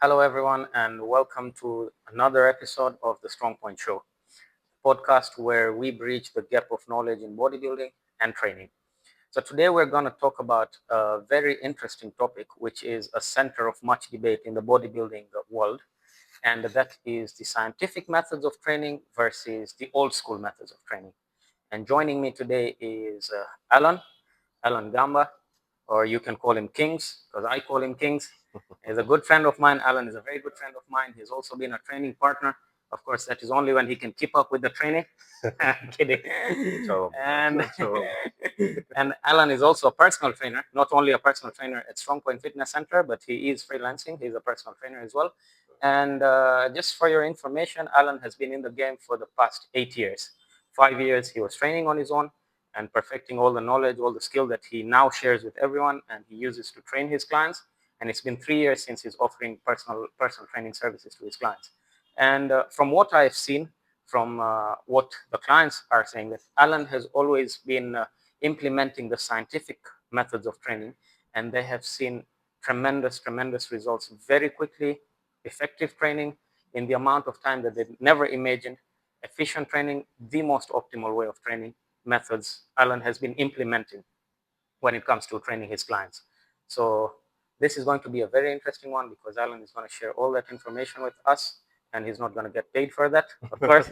Hello, everyone, and welcome to another episode of the Strong Point Show, podcast where we bridge the gap of knowledge in bodybuilding and training. So today we're going to talk about a very interesting topic, which is a center of much debate in the bodybuilding world, and that is the scientific methods of training versus the old school methods of training. And joining me today is Alan Gamba, or you can call him Kings, because I call him Kings. He's a good friend of mine. Alan is a very good friend of mine. He's also been a training partner. Of course, that is only when he can keep up with the training. Kidding. And, and Alan is also a personal trainer, not only a personal trainer at Strong Point Fitness Center, but he is freelancing. He's a personal trainer as well. And just for your information, Alan has been in the game for the past 8 years. 5 years he was training on his own and perfecting all the knowledge, all the skill that he now shares with everyone and he uses to train his clients. And it's been 3 years since he's offering personal training services to his clients. And from what I've seen, from what the clients are saying, that Alan has always been implementing the scientific methods of training, and they have seen tremendous results very quickly, effective training in the amount of time that they never imagined, efficient training, the most optimal way of training methods Alan has been implementing when it comes to training his clients. So this is going to be a very interesting one because Alan is going to share all that information with us and he's not going to get paid for that, of course.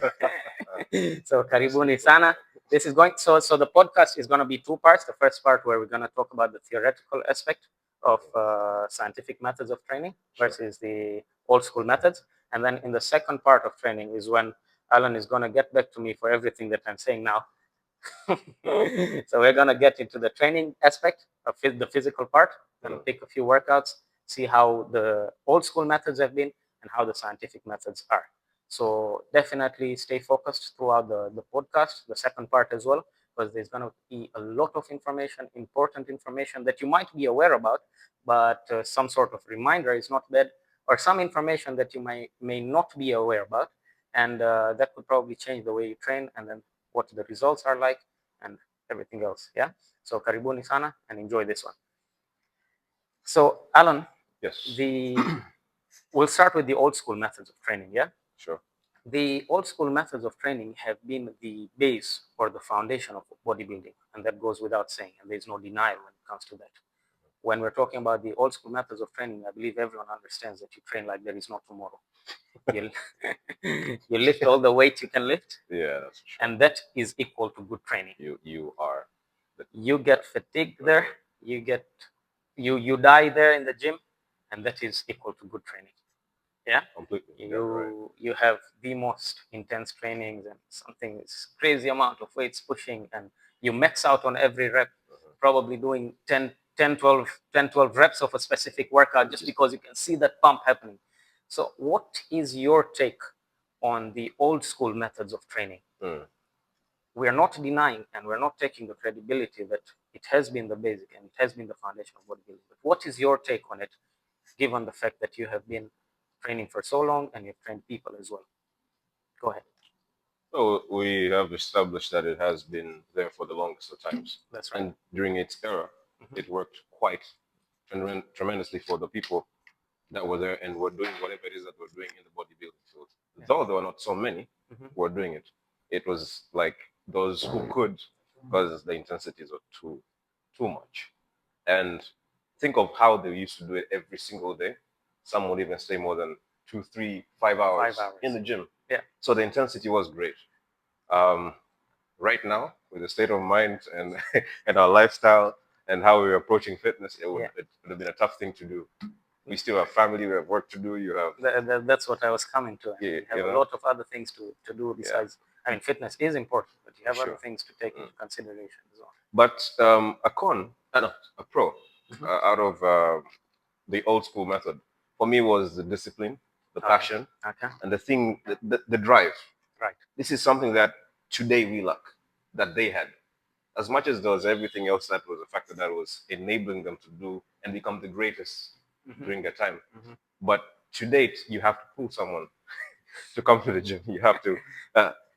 So karibuni sana. This is going so the podcast is going to be two parts. The first part where we're going to talk about the theoretical aspect of scientific methods of training versus the old school methods. And then in the second part of training is when Alan is going to get back to me for everything that I'm saying now. So we're going to get into the training aspect of the physical part. We're going to pick a few workouts, see how the old school methods have been and how the scientific methods are. So definitely stay focused throughout the podcast, the second part as well, because there's going to be a lot of information, important information that you might be aware about, but some sort of reminder is not bad, or some information that you may not be aware about, and that could probably change the way you train and then what the results are like and everything else. Yeah. So karibuni sana and enjoy this one. So Alan, Yes. We'll start with the old school methods of training. Yeah. Sure. The old school methods of training have been the base or the foundation of bodybuilding, and that goes without saying, and there's no denial when it comes to that. When we're talking about the old school methods of training, I believe everyone understands that you train like there is no tomorrow. You, you lift all the weight you can lift. Yeah, that's true. And that is equal to good training. You are. You get fatigued there. You die there in the gym, and that is equal to good training. Yeah, completely. You have the most intense trainings and something is crazy amount of weights pushing, and you max out on every rep, probably doing 10, 12 reps of a specific workout just because you can see that pump happening. So what is your take on the old school methods of training? We are not denying and we're not taking the credibility that it has been the basic and it has been the foundation of bodybuilding. But what is your take on it, given the fact that you have been training for so long and you've trained people as well? Go ahead. So we have established that it has been there for the longest of times. That's right. And during its era, it worked quite tremendously for the people that were there and were doing whatever it is that we're doing in the bodybuilding field. Yeah. Though there were not so many who were doing it, it was like those who could, because the intensities were too much. And think of how they used to do it every single day. Some would even stay more than 2, 3, 5 hours, 5 hours in the gym. Yeah. So the intensity was great. Right now, with the state of mind and and our lifestyle and how we're approaching fitness, it would have been a tough thing to do. We still have family, we have work to do. You have that's what I was coming to. Yeah, you have a lot of other things to do besides. I mean, fitness is important, but you have other things to take into consideration as well. But a pro out of the old school method for me was the discipline, the passion, and the thing, the drive. Right. This is something that today we lack, that they had. As much as there was everything else that was a factor that was enabling them to do and become the greatest during their time. But to date, you have to pull someone to come to the gym. You have to.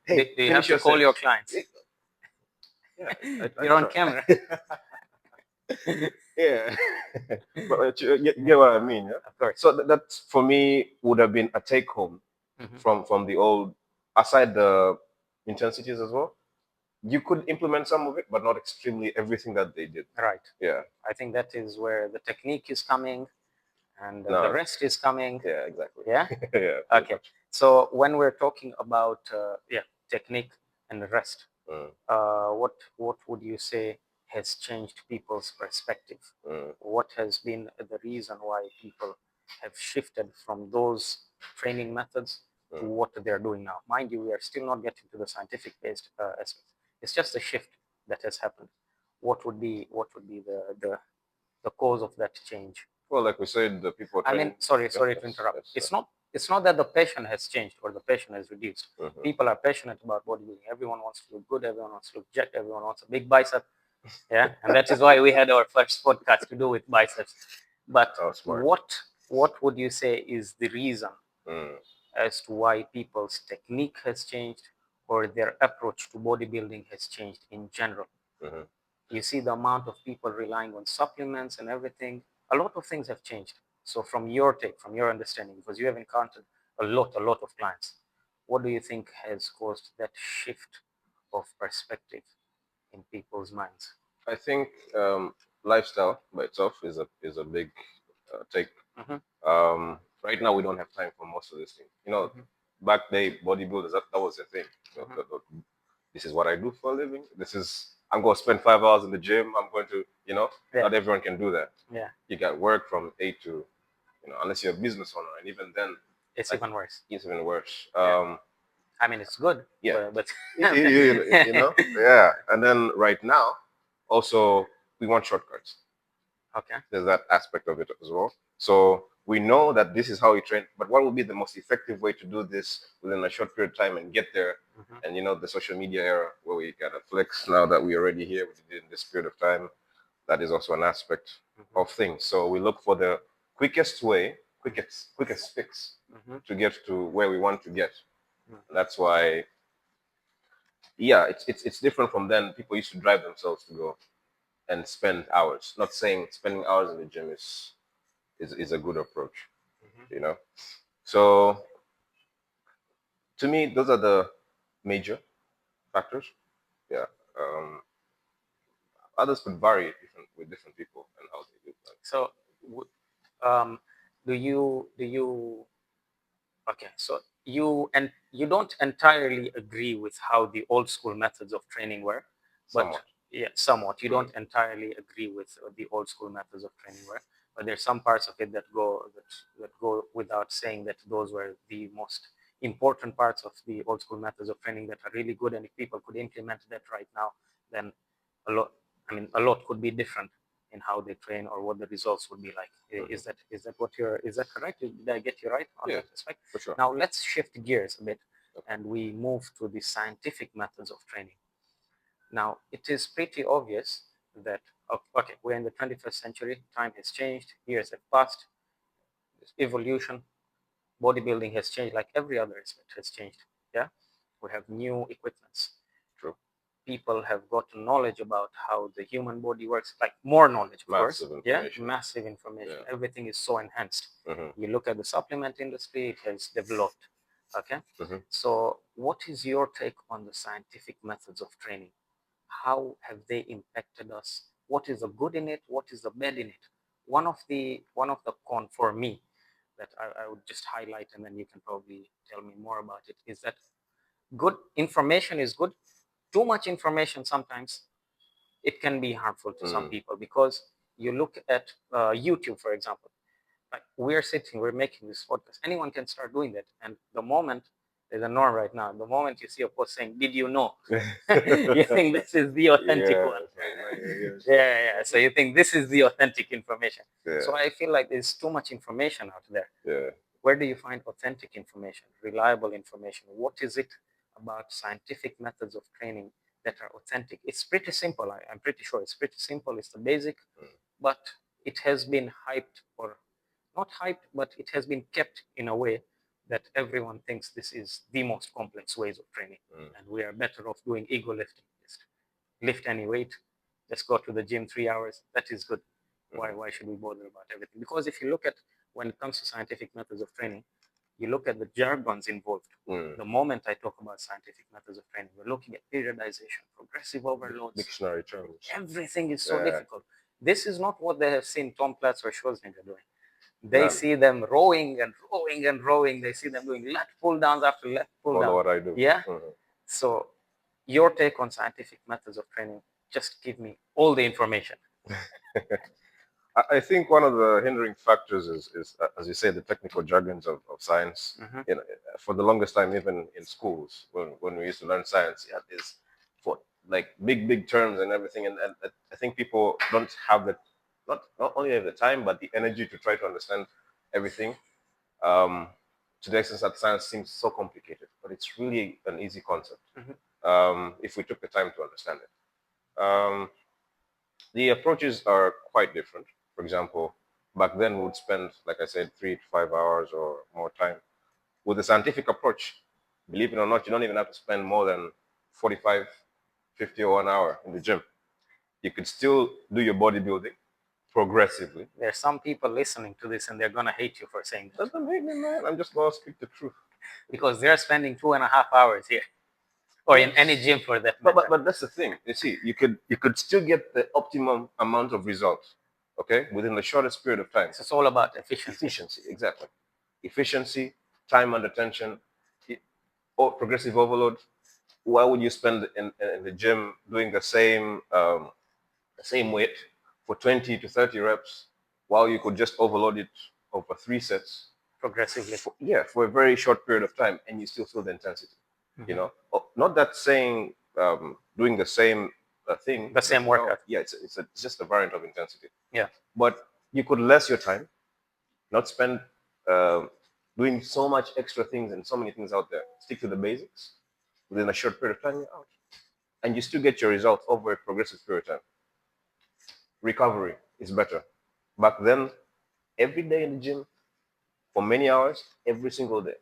Hey, do you have to call your clients? Yeah, you're on camera. Yeah. But you get what I mean, yeah? Of course. So that for me would have been a take home from the old, aside the intensities as well. You could implement some of it, but not extremely everything that they did. Right. Yeah. I think that is where the technique is coming and the No. rest is coming. Yeah, exactly. Yeah. Yeah. Okay. So when we're talking about technique and the rest, what would you say has changed people's perspective? What has been the reason why people have shifted from those training methods to what they're doing now? Mind you, we are still not getting to the scientific based aspects. It's just a shift that has happened. What would be the cause of that change? Well, like we said, the people I mean, train. sorry to interrupt. It's not that the passion has changed or the passion has reduced. People are passionate about bodybuilding. Everyone wants to look good. Everyone wants to look jacked. Everyone wants a big bicep. Yeah, and that is why we had our first podcast to do with biceps. But Oh, smart. what would you say is the reason Mm. as to why people's technique has changed or their approach to bodybuilding has changed in general? You see the amount of people relying on supplements and everything. A lot of things have changed. So from your take, from your understanding, because you have encountered a lot of clients, what do you think has caused that shift of perspective in people's minds? I think lifestyle by itself is a big take. Right now, we don't have time for most of this thing. Back day bodybuilders, that was the thing. This is what I do for a living. I'm going to spend 5 hours in the gym. I'm going to, Yeah. not everyone can do that. Yeah, You got work from 8 to, unless you're a business owner, and even then, it's even worse. it's even worse. Yeah. I mean, it's good. Yeah. But Yeah. And then right now, also, we want shortcuts. Okay. There's that aspect of it as well. So we know that this is how we train, but what will be the most effective way to do this within a short period of time and get there? And the social media era where we gotta flex now that we're already here, we did in this period of time. That is also an aspect of things. So we look for the quickest way, quickest fix to get to where we want to get. That's why, yeah, it's different from then. People used to drive themselves to go and spend hours. Not saying spending hours in the gym is a good approach, you know. So to me, those are the major factors. Yeah. Um, Others could vary with different people and how they do that. So, um, do you okay? So you don't entirely agree with how the old school methods of training were, but Somewhat. yeah, somewhat. You don't entirely agree with the old school methods of training were, but there's some parts of it that go without saying that those were the most important parts of the old school methods of training that are really good. And if people could implement that right now, then a lot. I mean, a lot could be different in how they train or what the results would be like. Is that correct? Did I get you right on Yeah, that aspect? for sure. Now let's shift gears a bit and we move to the scientific methods of training. Now it is pretty obvious that okay, we're in the 21st century, time has changed, years have passed, evolution, bodybuilding has changed, like every other aspect has changed. Yeah, we have new equipments. True. People have gotten knowledge about how the human body works, like more knowledge, of course. Massive Yeah, information. massive information. Yeah. Everything is so enhanced. You look at the supplement industry, it has developed. Okay. So what is your take on the scientific methods of training? How have they impacted us? What is the good in it? What is the bad in it? One of the con for me that I would just highlight, and then you can probably tell me more about it, is that good information is good. Too much information sometimes it can be harmful to some people, because you look at YouTube, for example. Like we're making this podcast. Anyone can start doing that, and the moment there's a norm right now. The moment you see a post saying, "Did you know?" You think this is the authentic Yeah, one. yes. Yeah. So you think this is the authentic information. Yeah. So I feel like there's too much information out there. Yeah. Where do you find authentic information, reliable information? What is it about scientific methods of training that are authentic? It's pretty simple. I'm pretty sure it's pretty simple. It's the basic, but it has been hyped, or not hyped, but it has been kept in a way that everyone thinks this is the most complex ways of training. And we are better off doing ego lifting. Just lift any weight, just go to the gym 3 hours. That is good. Why should we bother about everything? Because if you look at, when it comes to scientific methods of training, you look at the jargons involved. The moment I talk about scientific methods of training, we're looking at periodization, progressive overloads. Dictionary terms. Everything is so difficult. This is not what they have seen Tom Platz or Schwarzenegger doing. They see them rowing and rowing and rowing. They see them doing lat pull downs after lat pull down. Follow what I do. Yeah. So your take on scientific methods of training, just give me all the information. I think one of the hindering factors is as you say, the technical jargons of science. You know, for the longest time, even in schools, when we used to learn science, you had this for like big terms and everything, and I think people don't have the not only have the time but the energy to try to understand everything. To the extent that science seems so complicated, but it's really an easy concept if we took the time to understand it. The approaches are quite different. For example, back then we would spend, like I said, 3 to 5 hours or more time. With the scientific approach, believe it or not, you don't even have to spend more than 45, 50 or 1 hour in the gym. You could still do your bodybuilding progressively. There's some people listening to this and they're going to hate you for saying that. Doesn't hate me, man. I'm just going to speak the truth. Because they're spending 2.5 hours here. Or in any gym for that matter. But that's the thing. You see, you could still get the optimum amount of results, okay, within the shortest period of time. So it's all about efficiency. Efficiency, exactly. Efficiency, time under tension, or progressive overload. Why would you spend in the gym doing the same weight for 20 to 30 reps while you could just overload it over 3 sets progressively? For a very short period of time, and you still feel the intensity. You know, not that saying doing the same thing, the same workout. Yeah, it's just a variant of intensity. Yeah, but you could less your time, not spend doing so much extra things and so many things out there. Stick to the basics. Within a short period of time, you're out, and you still get your results over a progressive period of time. Recovery is better. Back then, every day in the gym for many hours, every single day.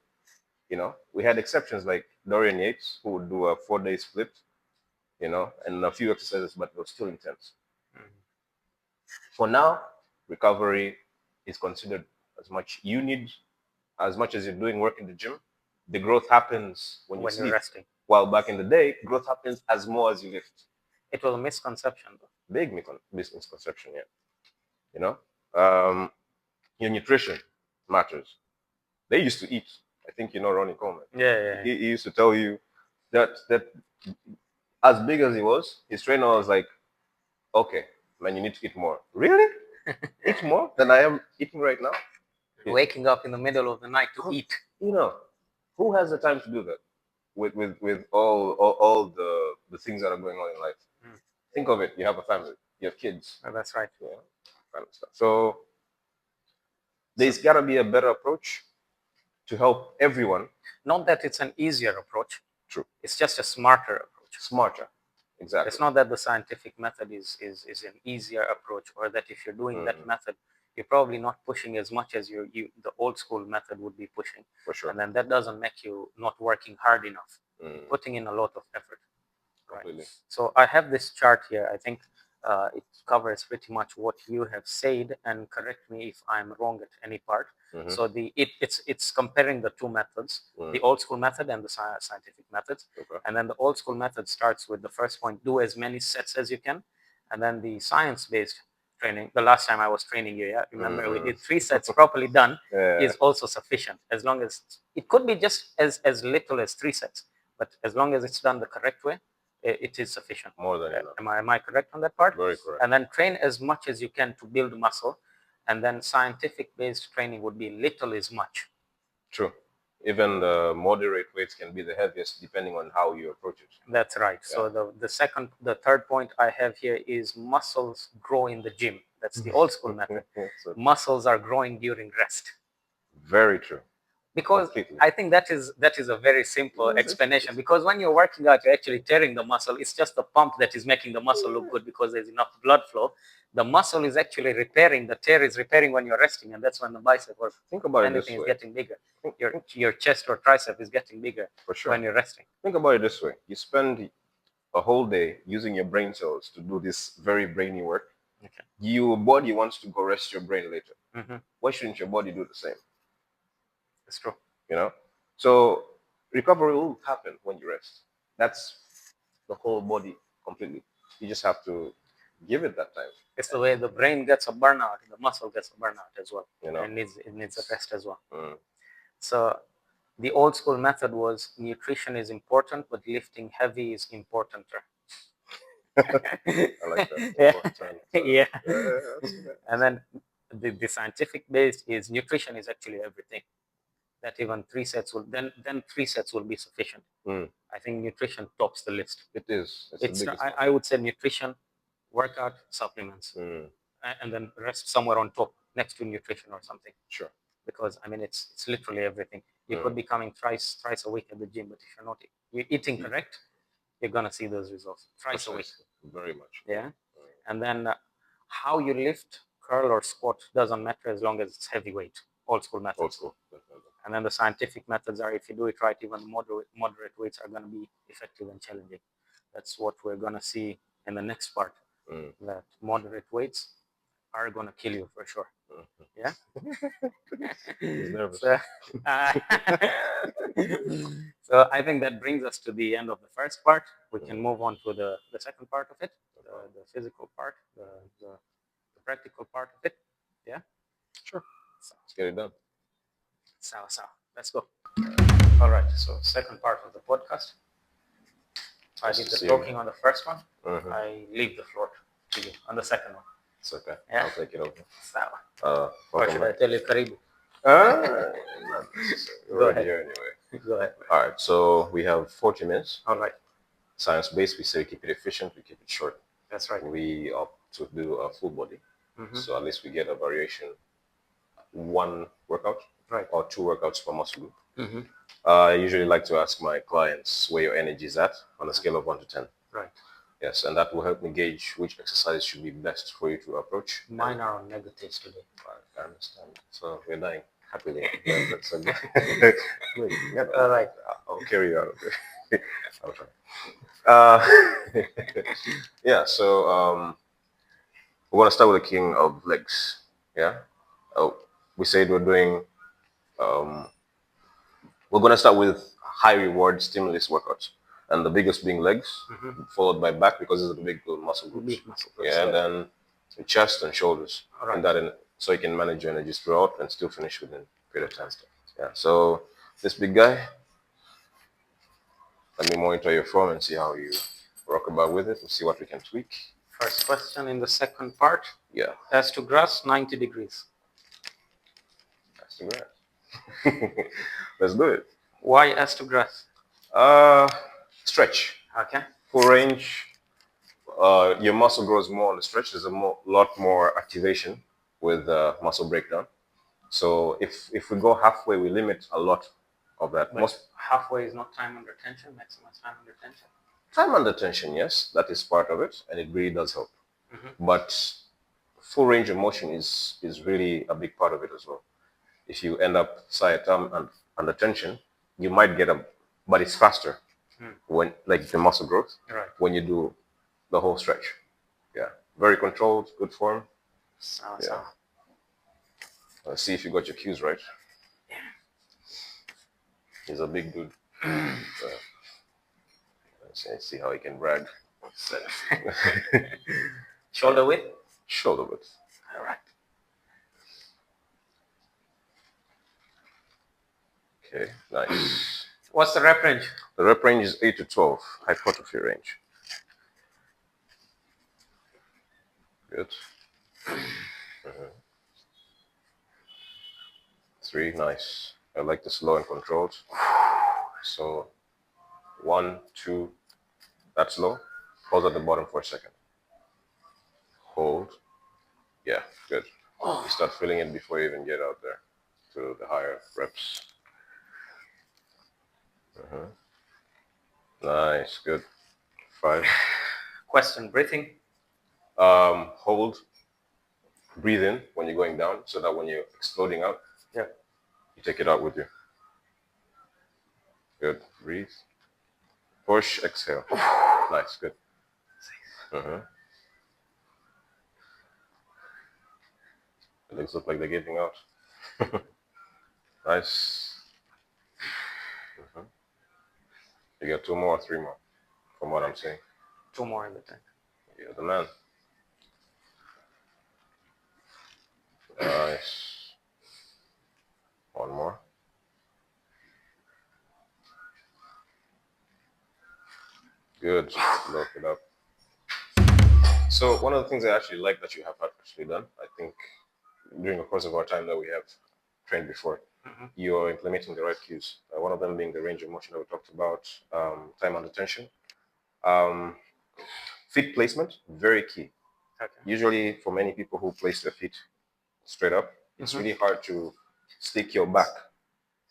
You know, we had exceptions like Dorian Yates, who would do a 4-day split, you know, and a few exercises, but it was still intense. For now, recovery is considered as much you need, as much as you're doing work in the gym. The growth happens when you sleep. You're resting. While back in the day, growth happens as more as you lift. It was a misconception, though. Big misconception, yeah. You know, your nutrition matters. They used to eat. I think you know Ronnie Coleman. Yeah. He used to tell you that as big as he was, his trainer was like, "Okay, man, you need to eat more." Really? Eat more than I am eating right now? Waking up in the middle of the night to eat. You know, who has the time to do that with all the things that are going on in life? Think of it. You have a family. You have kids. Oh, that's right. Yeah, kind of stuff. So there's got to be a better approach to help everyone. Not that it's an easier approach. True. It's just a smarter approach. Smarter. Exactly. It's not that the scientific method is an easier approach, or that if you're doing that method, you're probably not pushing as much as the old school method would be pushing. For sure. And then that doesn't make you not working hard enough, putting in a lot of effort. Completely. Right? So I have this chart here. I think it covers pretty much what you have said, and correct me if I'm wrong at any part. So it's comparing the two methods, the old school method and the scientific methods. Okay. And then the old school method starts with the first point: do as many sets as you can. And then the science-based training, the last time I was training you, yeah, remember we did 3 sets properly done is also sufficient, as long as it could be just as little as 3 sets, but as long as it's done the correct way, it is sufficient. More than enough. Am I correct on that part? Very correct. And then train as much as you can to build muscle. And then scientific based training would be little is much. True. Even the moderate weights can be the heaviest depending on how you approach it. That's right. Yeah. So the third point I have here is muscles grow in the gym. That's the old school method. So muscles are growing during rest. Very true. Because completely. I think that is a very simple explanation. Because when you're working out, you're actually tearing the muscle. It's just the pump that is making the muscle look good because there's enough blood flow. The muscle is actually repairing. The tear is repairing when you're resting, and that's when the bicep or anything is getting bigger. Your chest or tricep is getting bigger for sure when you're resting. Think about it this way: you spend a whole day using your brain cells to do this very brainy work, Okay. your body wants to go rest your brain later. Mm-hmm. Why shouldn't your body do the same? It's true. You know, so recovery will happen when you rest. That's the whole body completely. You just have to give it that time. It's the way the brain gets a burnout, the muscle gets a burnout as well. You know, And it needs a rest as well. Mm. So the old school method was nutrition is important, but lifting heavy is importanter. I like that. Yeah. Important. Yeah. I see that. And then the scientific base is nutrition is actually everything. That even 3 sets will then 3 sets will be sufficient. Mm. I think nutrition tops the list. It is. It's It's the biggest one. I would say nutrition, workout, supplements, Mm. and then rest somewhere on top next to nutrition or something. Sure. Because I mean it's literally everything. You Mm. could be coming thrice a week at the gym, but if you're eating correct, you're gonna see those results thrice a week. Very much. Yeah, and then how you lift, curl or squat doesn't matter as long as it's heavyweight. Old school methods. Old school. Definitely. And then the scientific methods are, if you do it right, even moderate weights are going to be effective and challenging. That's what we're going to see in the next part. Mm. That moderate weights are going to kill you for sure. Mm-hmm. Yeah. He's nervous. So I think that brings us to the end of the first part. We can move on to the second part of it, the physical part, the practical part of it. Yeah. Sure. Let's get it done. So let's go. All right. So second part of the podcast. I did the talking on the first one. Mm-hmm. I leave the floor to you on the second one. It's okay. Yeah. I'll take it over. So, or should I tell you Karibu? Not necessary. We're already here anyway. Go ahead. All right. So we have 40 minutes. All right. Science-based, we say keep it efficient, we keep it short. That's right. We opt to do a full body. Mm-hmm. So at least we get a variation, one workout Right. or 2 workouts per muscle group. Mm-hmm. I usually like to ask my clients where your energy is at on a scale of 1 to 10. Right. Yes, and that will help me gauge which exercise should be best for you to approach. Mine are on negatives today. I understand. So we're dying happily. That's a good. All right. I'll carry you out of it. I'll try. Yeah, so we're going to start with the king of legs. Yeah. Oh, we said we're doing, we're going to start with high reward stimulus workouts. And the biggest being legs, followed by back because these are the big muscle groups. Big muscle groups. Yeah, and then the chest and shoulders. All right. And that so you can manage your energies throughout and still finish within a period of time. Yeah, so this big guy, let me monitor your form and see how you rock about with it and see what we can tweak. First question in the second part. Yeah. As to grass, 90 degrees. As to grass. Let's do it. Why as to grass? Stretch. Okay. Full range. Your muscle grows more on the stretch. There's lot more activation with muscle breakdown. So if we go halfway, we limit a lot of that. But halfway is not time under tension, maximum time under tension? Time under tension, yes, that is part of it, and it really does help. But full range of motion is really a big part of it as well. If you end up sciatum and under tension, you might get but it's faster when, like the muscle growth, when you do the whole stretch. Yeah, very controlled, good form. Yeah. Let's see if you got your cues right. Yeah. He's a big dude. Let's see how he can brag. Shoulder width? Shoulder width. All right. Okay, nice. What's the rep range? The rep range is 8 to 12, hypertrophy range. Good. 3, nice. I like the slow and controlled. So 1, 2, that's low. Pause at the bottom for a second. Hold. Yeah, good. You start feeling it before you even get out there to the higher reps. Nice, good. 5. Question, breathing? Hold. Breathe in when you're going down so that when you're exploding out, you take it out with you. Good. Breathe. Push, exhale. Nice, good. The legs look like they're giving out. Nice. You got 2 more or 3 more, from what I'm seeing. 2 more in the tank. You're the man. Nice. 1 more. Good. Look it up. So one of the things I actually like that you have actually done, I think, during the course of our time that we have trained before, you're implementing the right cues. One of them being the range of motion that we talked about, time under tension. Feet placement, very key. Okay. Usually for many people who place their feet straight up, it's really hard to stick your back.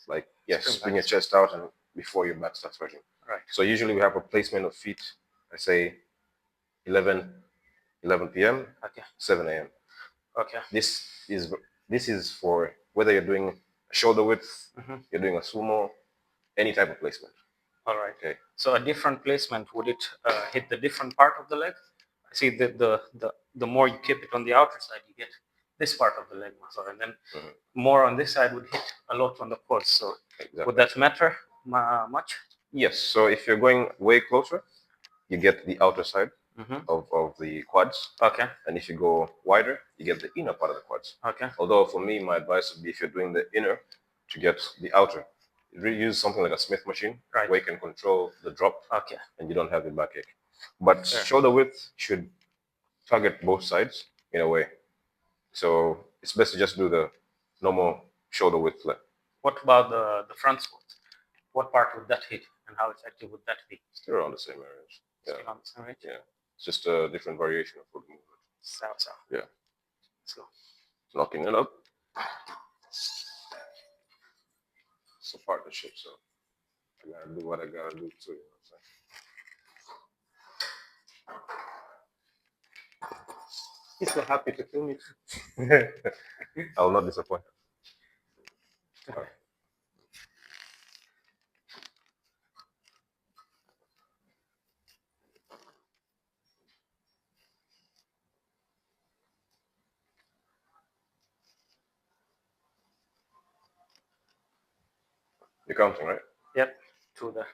Like, yes, bring your chest out and before your back starts hurting. Right. So usually we have a placement of feet, I say 11 p.m., Okay. 7 a.m. Okay. This is for whether you're doing a shoulder width, you're doing a sumo, any type of placement. All right. Okay. So a different placement, would it hit the different part of the leg? I see the more you keep it on the outer side, you get this part of the leg muscle, and then more on this side would hit a lot on the quads. So would that matter much? Yes. So if you're going way closer, you get the outer side of the quads. Okay. And if you go wider, you get the inner part of the quads. Okay. Although for me, my advice would be if you're doing the inner, to get the outer. Really use something like a Smith machine, right, where you can control the drop, okay, and you don't have the backache. But shoulder width should target both sides in a way. So it's best to just do the normal shoulder width flip. What about the front squats? What part would that hit, and how effective would that be? Still around the same areas. Yeah. Still on the same range? Yeah. It's just a different variation of foot movement. So. Yeah. Let's go. Knocking it up. It's a partnership, so I gotta do what I gotta do too. You know what I'm saying? He's so happy to kill me. I will not disappoint. All right. You're counting, right? Yep, to the.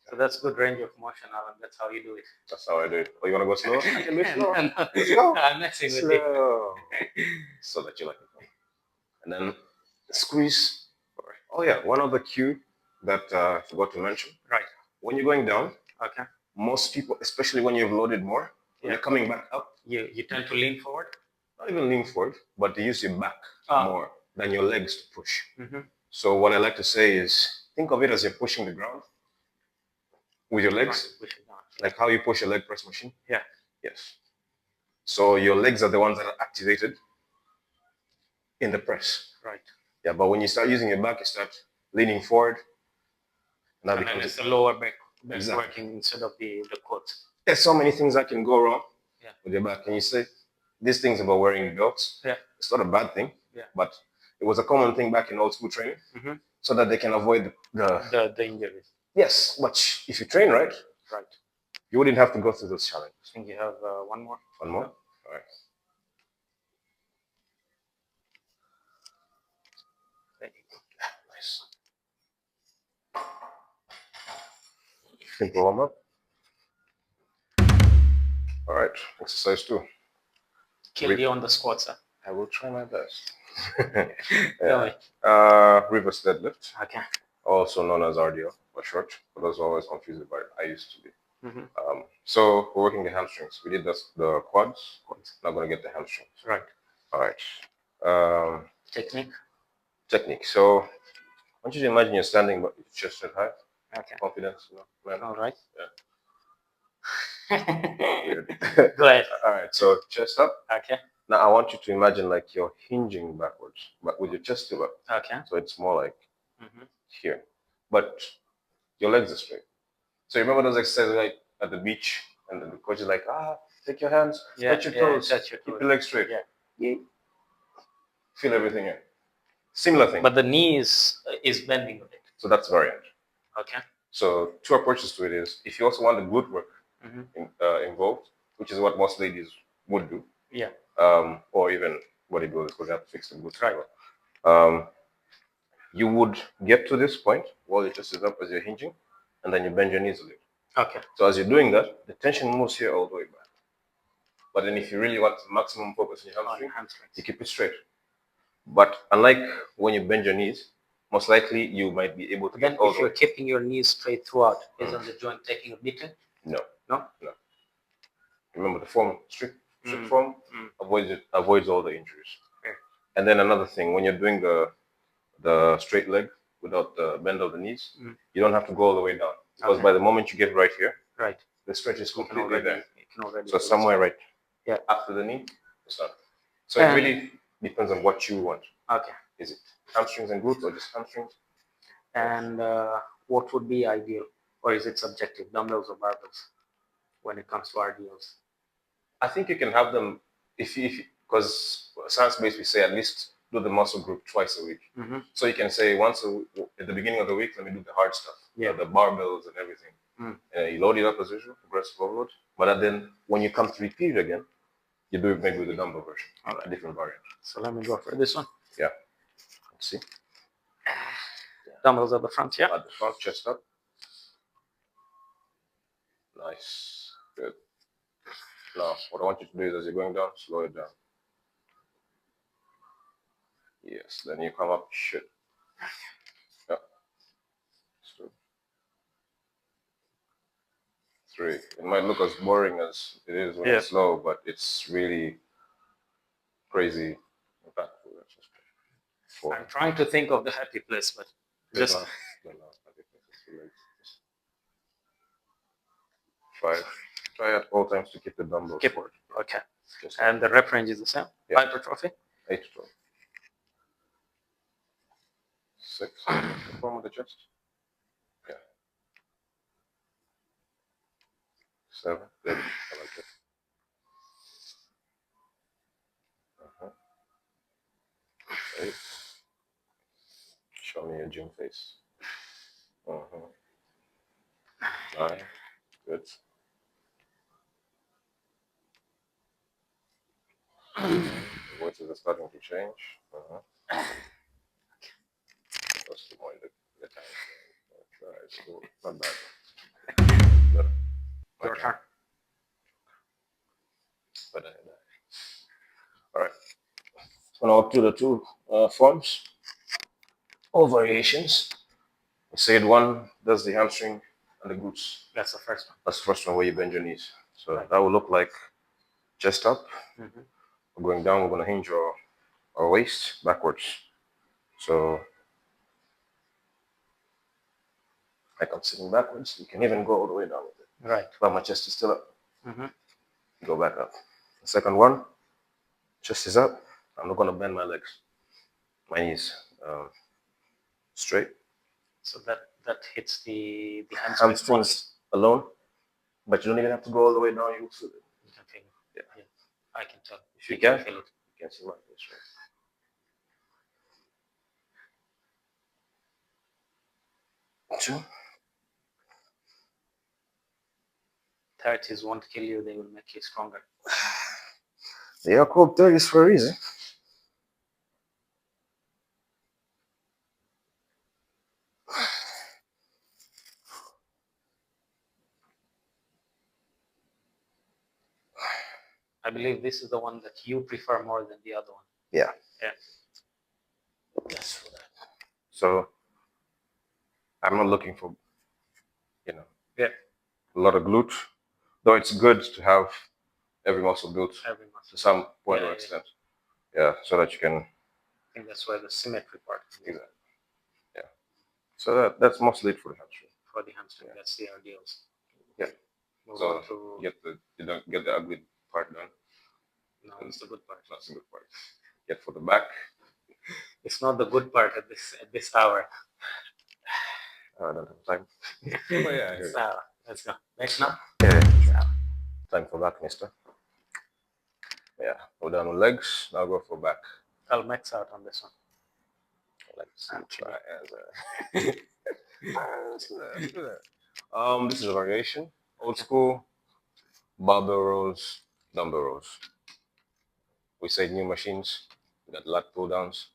So that's good range of motion, Alan. That's how you do it. That's how I do it. Oh, you want to go slow? I can do it slow. Let's go. I'm messing with you. So that you like it. And then squeeze. Oh yeah, one other cue that I forgot to mention. Right. When you're going down, okay, most people, especially when you've loaded more, when you're coming back up, you tend to lean forward. Not even lean forward, but to use your back more than your legs to push. So what I like to say is, think of it as you're pushing the ground with your legs, like how you push a leg press machine. Yeah. Yes. So your legs are the ones that are activated in the press. Right. Yeah, but when you start using your back, you start leaning forward. And then it's the lower back working instead of the quads. There's so many things that can go wrong with your back. And you say, these things about wearing belts, it's not a bad thing, but it was a common thing back in old school training, so that they can avoid the injuries. Yes, but if you train right, you wouldn't have to go through those challenges. I think you have one more. One more? All right. Nice. Simple warm up. All right, exercise 2. Kill you on the squats, sir. I will try my best. Reverse deadlift. Okay. Also known as RDL for short. For those who always confused about it, I used to be. So we're working the hamstrings. We did the quads. Now going to get the hamstrings. Right. All right. Technique. So I want you to imagine you're standing, but your chest is high. Okay. Confidence. Man. All right. Yeah. Weird. Go ahead. All right. So chest up. Okay. Now I want you to imagine like you're hinging backwards, but with your chest still up. Okay. So it's more like here, but your legs are straight. So you remember those exercises like at the beach, and then the coach is like, take your hands, touch your toes, keep your legs straight. Yeah. Feel everything in. Similar thing. But the knee is bending a bit. So that's variant. Okay. So 2 approaches to it is, if you also want the glute work, involved, which is what most ladies would do. Yeah. Or even bodybuilders, because they have to fix the glutes. Right. You would get to this point while your chest is up as you're hinging, and then you bend your knees a little. Okay. So as you're doing that, the tension moves here all the way back. But then if you really want maximum focus on your hamstring, you keep it straight. But unlike when you bend your knees, most likely you might be able to then get all if the you're way. keeping your knees straight throughout, isn't the joint taking a beating? No. No? No. Remember the form, strict form avoids all the injuries. Yeah. And then another thing, when you're doing the straight leg without the bend of the knees, you don't have to go all the way down. Because by the moment you get right here, right, the stretch is completely there. You can already So somewhere right after the knee, it's done. So it really depends on what you want. Okay. Is it hamstrings and glutes or just hamstrings? And what would be ideal? Or is it subjective, dumbbells or barbells, when it comes to RDLs? I think you can have them if because science-based we say at least do the muscle group twice a week. So you can say once at the beginning of the week, let me do the hard stuff, the barbells and everything. You load it up as usual, progressive overload. But then when you come to repeat it again, you do it maybe with the dumbbell version, a different variant. So let me go for this one. Yeah. Let's see. Dumbbells at the front, yeah. At the front, chest up. Nice. Good. Now, what I want you to do is as you're going down, slow it down. Yes, then you come up, shit. Yeah. 2, 3. It might look as boring as it is when it's slow, but it's really crazy impactful. 4. I'm trying to think of the happy place, but just no, 5. Try at all times to keep the dumbbell forward. Okay. And the rep range is the same? Hypertrophy? 8 to 12. 6. Perform with the chest. Yeah. 7. Good. I like it. Uh-huh. 8. Show me your gym face. 9. Good. The voices are starting to change. That's the point. The time. It's cool. Not bad. Better. Your turn. All right. So now to the 2 forms or variations. We said one does the hamstring and the glutes. That's the first one. That's the first one where you bend your knees. So that will look like chest up. We're going down, we're going to hinge our waist backwards. So like I'm sitting backwards, you can even go all the way down with it. Right. But my chest is still up. Go back up. The second one, chest is up. I'm not going to bend my legs. My knees straight. So that hits the hamstrings alone, but you don't even have to go all the way down. You can feel it. You can feel it. Yeah. I can tell. If you can feel it. You can see my face, right? 2. 30s won't kill you, they will make you stronger. They are called 30s for a reason. I believe this is the one that you prefer more than the other one. Yeah. Yeah. Yes, for that. So I'm not looking for, a lot of glute, though it's good to have every muscle built to some point or extent. Yeah, so that you can. I think that's where the symmetry part is. Exactly. Yeah. So that's mostly it for the hamstring. For the hamstring, that's the RDLs. Yeah. So you don't get the ugly part done. No, it's the good part. That's the good part. Get for the back. It's not the good part at this hour. I don't have time. But yeah, let's go. Next now? Yeah. Time for back, mister. Yeah. Go down with legs. Now go for back. I'll max out on this one. Let's try as let's do that. This is a variation. Old school barbell rows, dumbbell rows. We say new machines, we got lat pull downs.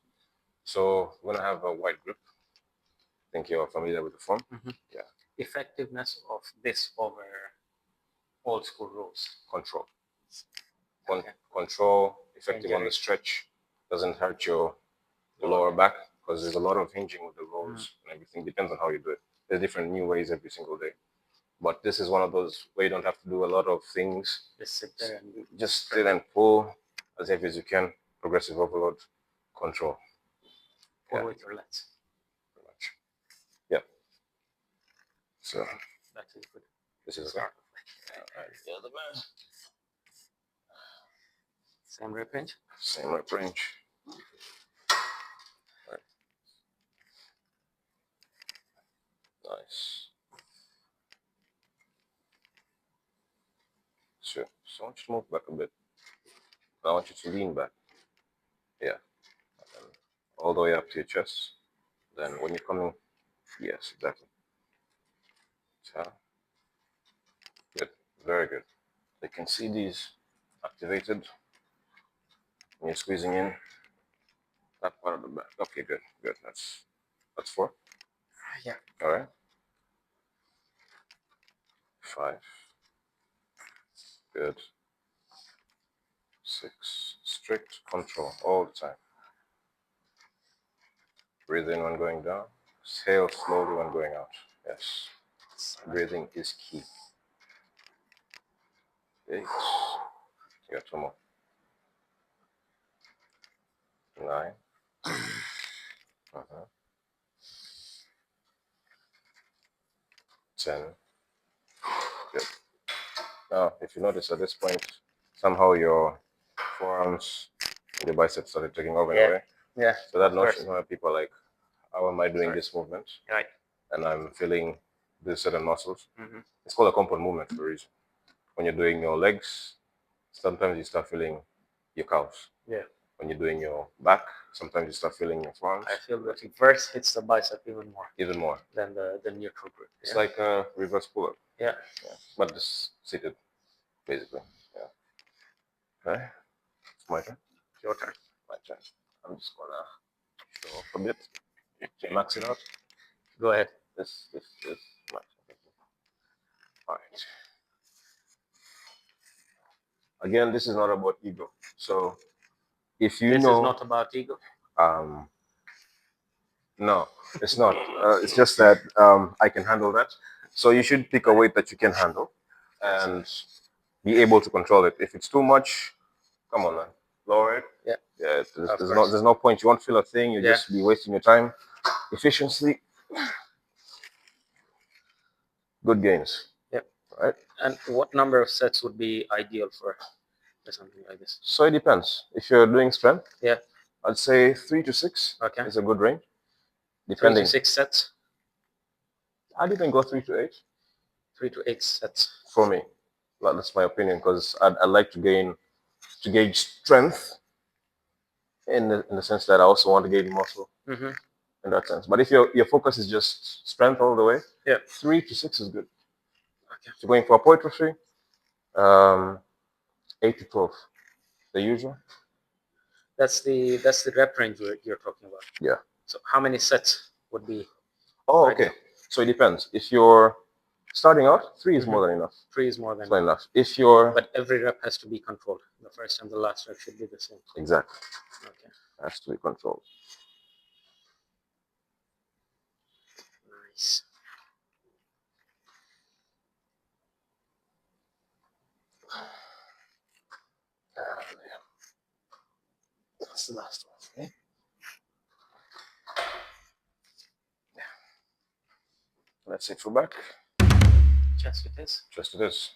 So we're gonna have a wide grip. I think you're familiar with the form. Yeah. Effectiveness of this over old school rules. Control. Okay. Control, effective on the stretch, doesn't hurt your lower back because there's a lot of hinging with the rolls and everything. Depends on how you do it. There's different new ways every single day. But this is one of those where you don't have to do a lot of things. Just sit there and just sit and pull as heavy as you can. Progressive overload, control. pull with your lats. Pretty much. Yeah. So that is good. This is start. The other man. Same rep range. Same rep range. Right. Nice. Sure. So I want you to move back a bit. I want you to lean back. Yeah. All the way up to your chest. Then when you're coming, yes, exactly. So, good. Very good. You can see these activated. When you're squeezing in that part of the back. Okay, good, good. That's 4. Yeah. All right. 5. Good. 6. Strict control all the time. Breathe in when going down. Exhale slowly when going out. Yes. Breathing is key. 8. You got 2 more. 9. 10. Good. Now, if you notice at this point, somehow your forearms and your biceps started taking over in a way. Yeah. So that notion where people are like, how am I doing this movement? Right. And I'm feeling these certain muscles. It's called a compound movement for a reason. When you're doing your legs, sometimes you start feeling your calves. Yeah. When you're doing your back, sometimes you start feeling your forearms. I feel the reverse hits the bicep even more. Even more. Than the neutral grip. It's like a reverse pull-up. Yeah. But just seated, basically. Yeah. Okay. It's my turn. Your turn. My turn. I'm just gonna show off a bit. Max it out. Go ahead. This. All right. Again, this is not about ego. So if you this know, is not about ego. No, it's not. It's just that I can handle that. So you should pick a weight that you can handle and be able to control it. If it's too much, come on, man, lower it. Yeah. Yeah. There's no point. You won't feel a thing. You just be wasting your time. Efficiency. Good gains. Yep. Right. And what number of sets would be ideal for something like this? So it depends. If you're doing strength, yeah, I'd say 3 to 6 is a good range. Depending. 3 to 6 sets. I'd even go 3 to 8. 3 to 8 sets. For me, that's my opinion, because I'd like to gauge strength in the sense that I also want to gain muscle in that sense. But if your focus is just strength all the way, 3 to 6 is good. Okay. If you're going for hypertrophy, 8 to 12, the usual. That's the rep range you're talking about. Yeah. So how many sets would be? Oh, okay. So it depends. If you're starting out, 3 is more than enough. 3 is more than enough. If you're but every rep has to be controlled. The first and the last rep should be the same. Exactly. Okay. Has to be controlled. Nice. That's the last one. Okay. Yeah. Let's sit for back. Chest it is. Chest it is.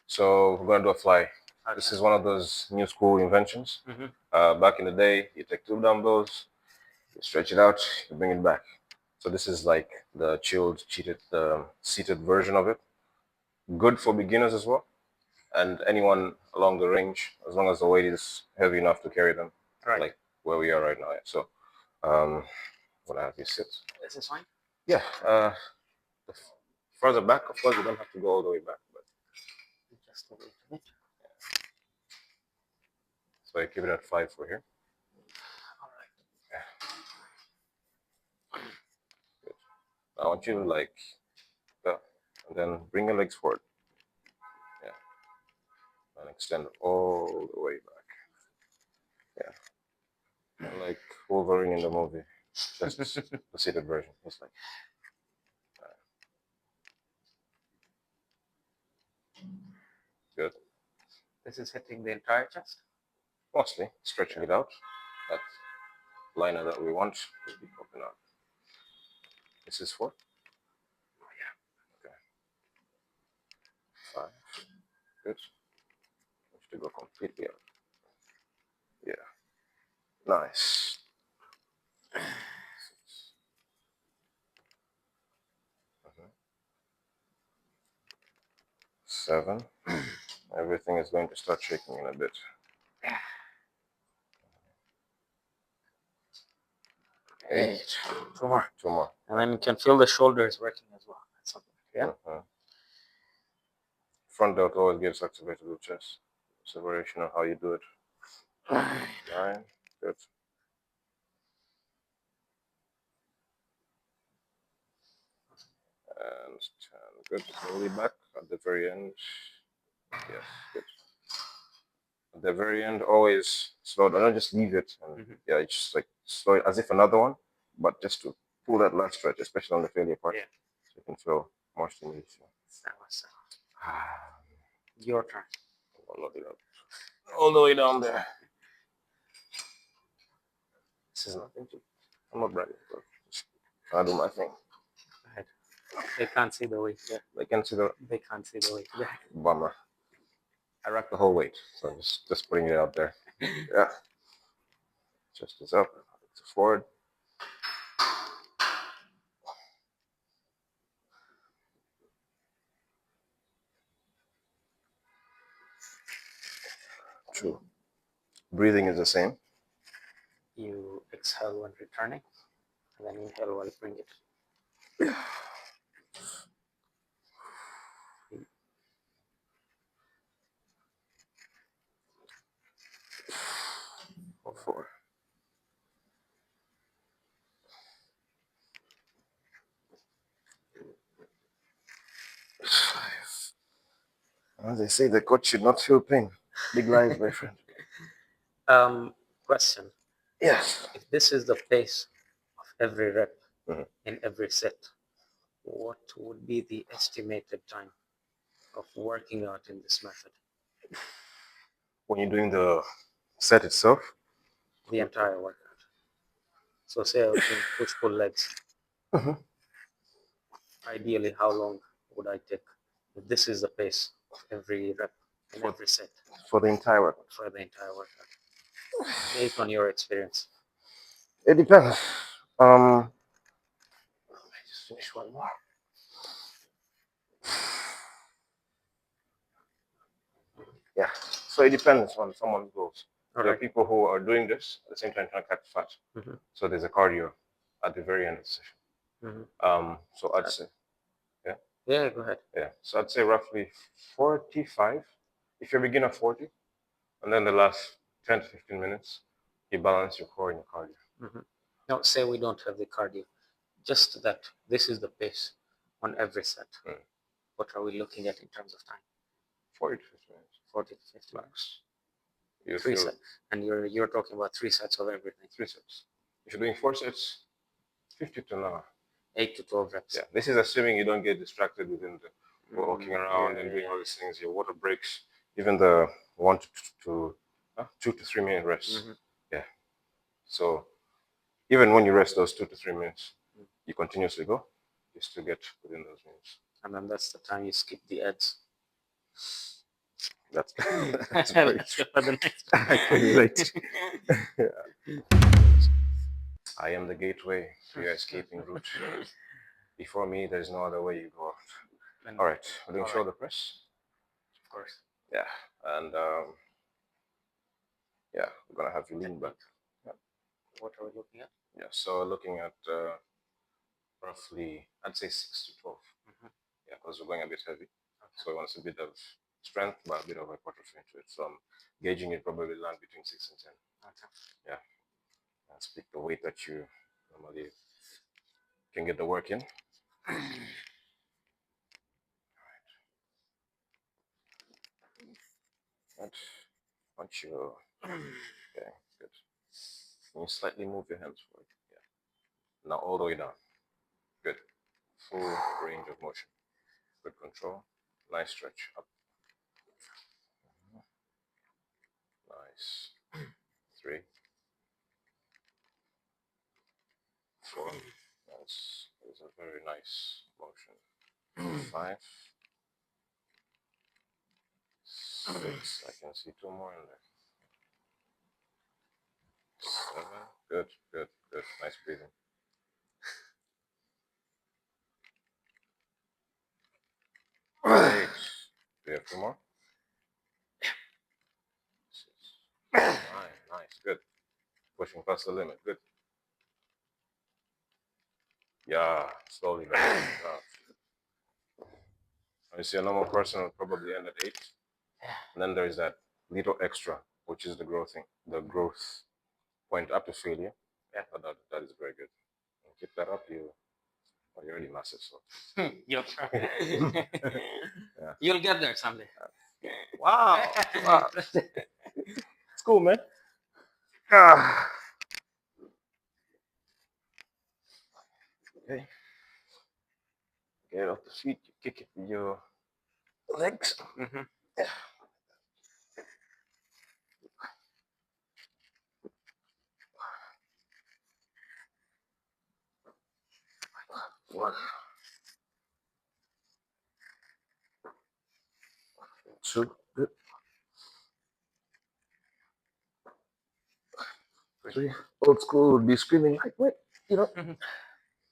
So we're gonna do a fly. Okay. This is one of those new school inventions. Back in the day, you take 2 dumbbells, you stretch it out, you bring it back. So this is like the chilled, seated version of it. Good for beginners as well, and anyone along the range, as long as the weight is heavy enough to carry them, like where we are right now. So, I'm gonna have you sit. Is this fine? Yeah. Further back, of course, you don't have to go all the way back, but So I keep it at 5 for here. All right. Yeah. Good. I want you to like that, and then bring your legs forward. Yeah. And extend all the way back. Yeah. And like Wolverine in the movie, just the seated version. It's like. Good. This is hitting the entire chest. Mostly stretching it out. That liner that we want will be popping out. This is 4. Oh, yeah. Okay. 5. Good. Have to go completely out. Yeah. Nice. 6. 7. Everything is going to start shaking in a bit. 8. 2 more. 2 more. And then you can feel the shoulders working as well. That's something. Yeah. Front delt always gives activated to the chest. It's a variation of how you do it. 9. Good. And 10. Good. Slowly back at the very end. Yes. Good. At the very end, always slow down. Don't just leave it. And yeah, it's just like slow it as if another one, but just to pull that last stretch, especially on the failure part. Yeah. So you can feel more stimulation. Your turn. I'll load it up. All the way down there. This is nothing to. I'm not bragging, but I'll do my thing. Go ahead. They can't see the weight. Yeah. They can see the. They can't see the weight. Yeah. Bummer. I racked the whole weight, so just putting it out there. Yeah. Chest is up. It's forward. True. Breathing is the same. You exhale when returning, and then inhale while bring it. 4. 5. As they say, the coach should not feel pain. Big lies, my friend. Question. Yes. If this is the pace of every rep in every set, what would be the estimated time of working out in this method? When you're doing the set itself? The entire workout. So say I was doing push-pull legs. Ideally, how long would I take? If this is the pace of every rep in every set. For the entire workout? For the entire workout. Based on your experience. It depends. Let me just finish one more. Yeah. So it depends on someone's goals. There are people who are doing this at the same time trying to cut fat. So there's a cardio at the very end of the session. So I'd say, yeah. Yeah, go ahead. Yeah. So I'd say roughly 45. If you're a beginner, 40, and then the last 10 to 15 minutes, you balance your core and your cardio. Now, say we don't have the cardio, just that this is the pace on every set. What are we looking at in terms of time? 40 to 50 minutes. 40 to 50 minutes. You 3 sets. And you're talking about 3 sets of everything. 3 sets. If you're doing 4 sets, 50 to an hour. 8 to 12 reps. Yeah, this is assuming you don't get distracted within the walking around and doing all these things, your water breaks, even the 2 to 3 minute rest. Yeah. So even when you rest those 2 to 3 minutes, you continuously go, you still get within those minutes. And then that's the time you skip the ads. That's very true. I can relate. I am the gateway to your escaping route. Before me, there's no other way you go out. All right, we're doing shoulder press. Of course. Yeah, and yeah, we're gonna have you lean back. Yeah. What are we looking at? Yeah, so looking at roughly, I'd say 6 to 12. Yeah, because we're going a bit heavy. So we want a bit of strength, but a bit of hypertrophy into it. So I'm gauging it probably land between 6 and 10. Okay. Yeah. And speak the weight that you normally can get the work in. And once you, okay, good. Can you slightly move your hands forward? Yeah. Now all the way down. Good. Full range of motion. Good control. Nice stretch up. Nice. 3, 4. That's a very nice motion. 5, 6. I can see 2 more in there. 7. Good, good, good. Nice breathing. 8. Do you have 2 more? 6. 9. Nice, good. Pushing past the limit. Good. Yeah, slowly back. You see, a normal person would probably end at 8. And then there's that little extra, which is the growth point up to failure. Yeah, that is very good. And keep that up, you're already massive. So You'll try. yeah. You'll get there someday. Wow. Wow. It's cool, man. Okay. Get off the feet, you kick it with your legs. Yeah. One, 2, good. 3. Old school would be screaming like, wait, you know. And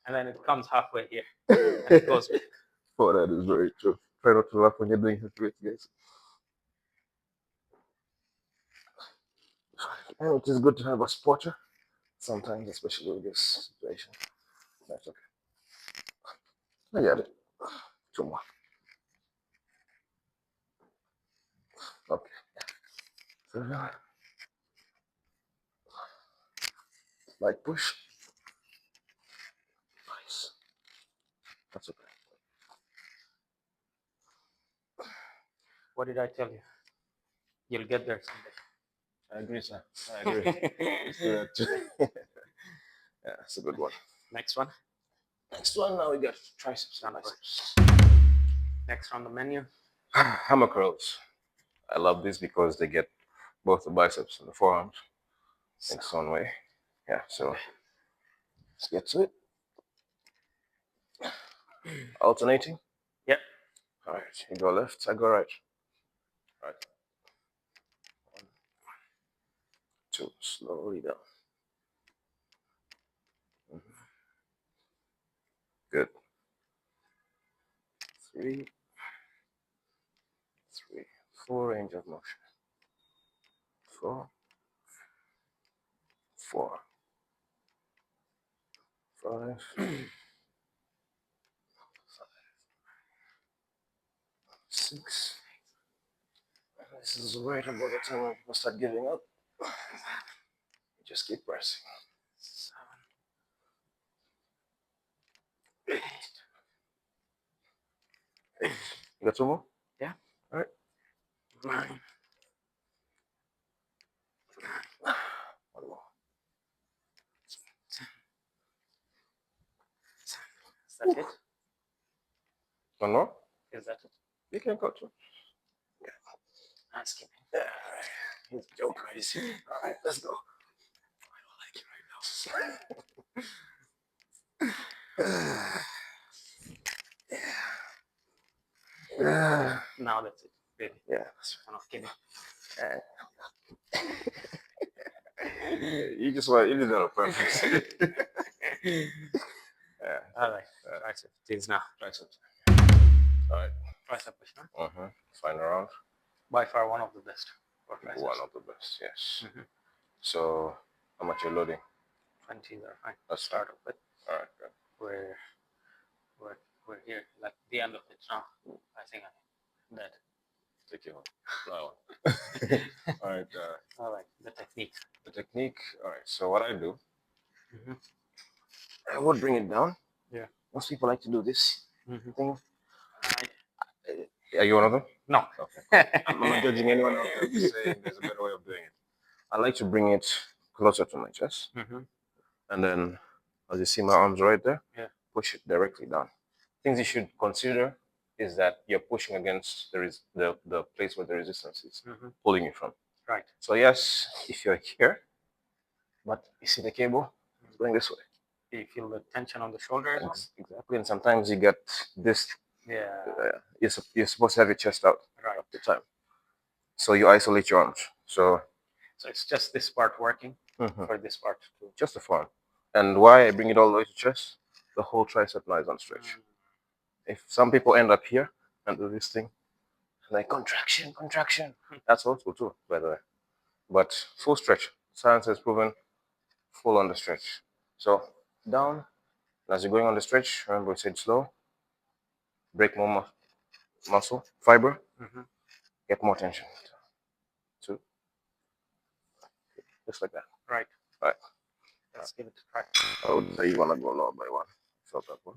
then it comes halfway here. And it goes back. Oh, that is very true. Try not to laugh when you're doing it, guys. And it is good to have a spotter sometimes, especially with this situation. That's okay. I got it. 2 more. Okay. So now, light push. Nice. That's okay. What did I tell you? You'll get there someday. I agree, sir. I agree. Let's do that too. Yeah, that's a good one. Next one. Next one, now we got triceps and biceps. Next on the menu. Hammer curls. I love this because they get both the biceps and the forearms in its own way. Yeah, so let's get to it. Alternating? Yep. All right, you go left, I go right. Right. 1, 2, slowly down. Good. 3, 3, 4 range of motion. 4, 4, 5, 6. This is right about the time I'm gonna start giving up. Just keep pressing. 7, 8. You got 2 more? Yeah. All right. 9. 1 more. Is that it? 1 more? Is that it? You can go too. That's kidding. Yeah, all right. He's Joe crazy. All right, let's go. I don't like it right now. Yeah. Now that's it. Really. Yeah. I'm not kidding. You just want, you did that on purpose. Yeah. All right. Tricep. It is now. Triceps. All right. Tricep push, huh? Final round. By far one of the best. For triceps. One of the best, yes. So, how much you're loading? 20s are fine. Let's Start off with. All right, good. We're here, like the end of it now. I think I'm dead. Take take you home. No. All right. All right. The technique. The technique. All right. So what I do, Mm-hmm. I would bring it down. Yeah. Most people like to do this Mm-hmm. thing. Are you one of them? No. Okay. I'm not judging anyone else. I'm just saying there's a better way of doing it. I like to bring it closer to my chest, Mm-hmm. and then, as you see my arms right there, Yeah. push it directly down. Things you should consider is that you're pushing against the place where the resistance is pulling you from. Right. So yes, if you're here, but you see the cable, it's going this way. You feel the tension on the shoulders. Exactly, and sometimes you get this. Yeah. You're supposed to have your chest out Right. at the time, so you isolate your arms. So it's just this part working for this part too. Just the form. And why I bring it all the way to chest, the whole tricep lies on stretch. If some people end up here and do this thing, like contraction, that's also too, by the way. But full stretch. Science has proven full on the stretch. So down, as you're going on the stretch, remember we said slow, break more muscle, fiber, get more tension. Two, just like that. Right. Right. Let's give it a try. I would say you want to go lower by one. Felt that one.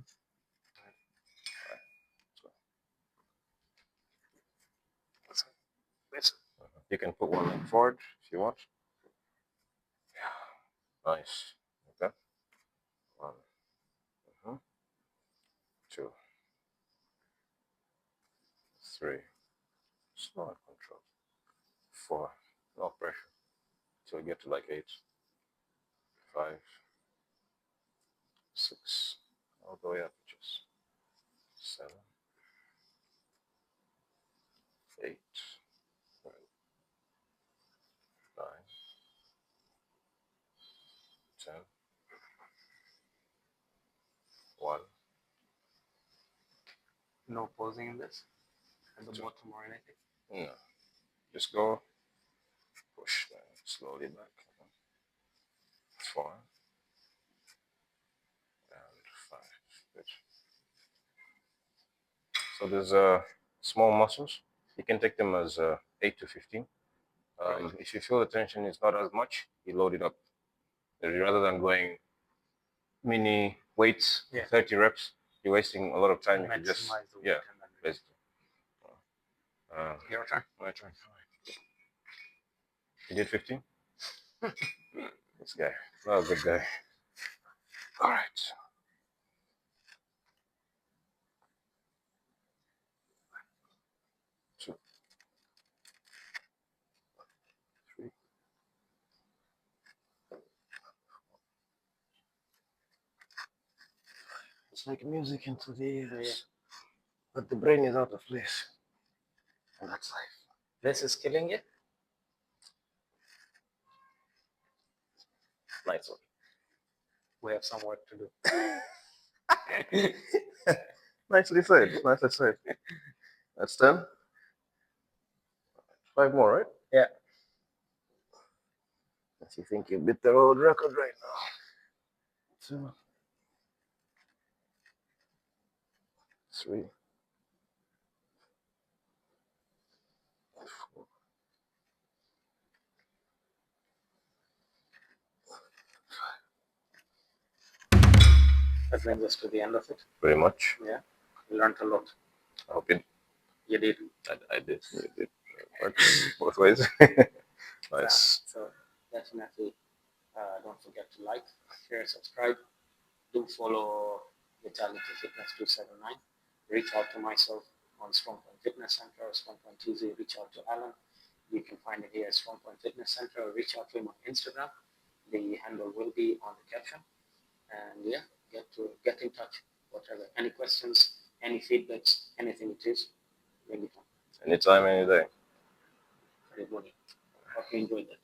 You can put one leg forward if you want. Nice. Okay. One. Two. Three. Slow and control. Four. No pressure. Till you get to like 8. 5. 6. All the way up. Just 7. 8. 9. 10. 1. No posing in this at the bottom or anything. No. Just go. Push slowly back. 4. And 5. Good. So there's small muscles. You can take them as 8 to 15. If you feel the tension is not as much, you load it up. Rather than going mini weights, 30 reps, you're wasting a lot of time. You can just, basically. Your turn. My turn. You did 15? This guy. Oh, good guy. All right. 2, 3. It's like music into the ears, but the brain is out of place. And that's life. This is killing you? Nice one. We have some work to do. Nicely said. Nicely said. That's 10. 5 more, right? Yeah. If you think you beat the world record right now. 2. 3. 4. That brings us to the end of it. Very much. Yeah. We learned a lot. I hope you did. I did. You did. Works both ways. Nice. So definitely don't forget to like, share, subscribe. Do follow Vitality Fitness 279. Reach out to myself on Strong Point Fitness Center or Strong Point TZ. Reach out to Alan. You can find it here at Strong Point Fitness Center. Reach out to him on Instagram. The handle will be on the caption. And yeah, get in touch. Whatever. Any questions, any feedbacks, anything it is, bring it on. Anytime, any day. Everybody. Hope you enjoyed that.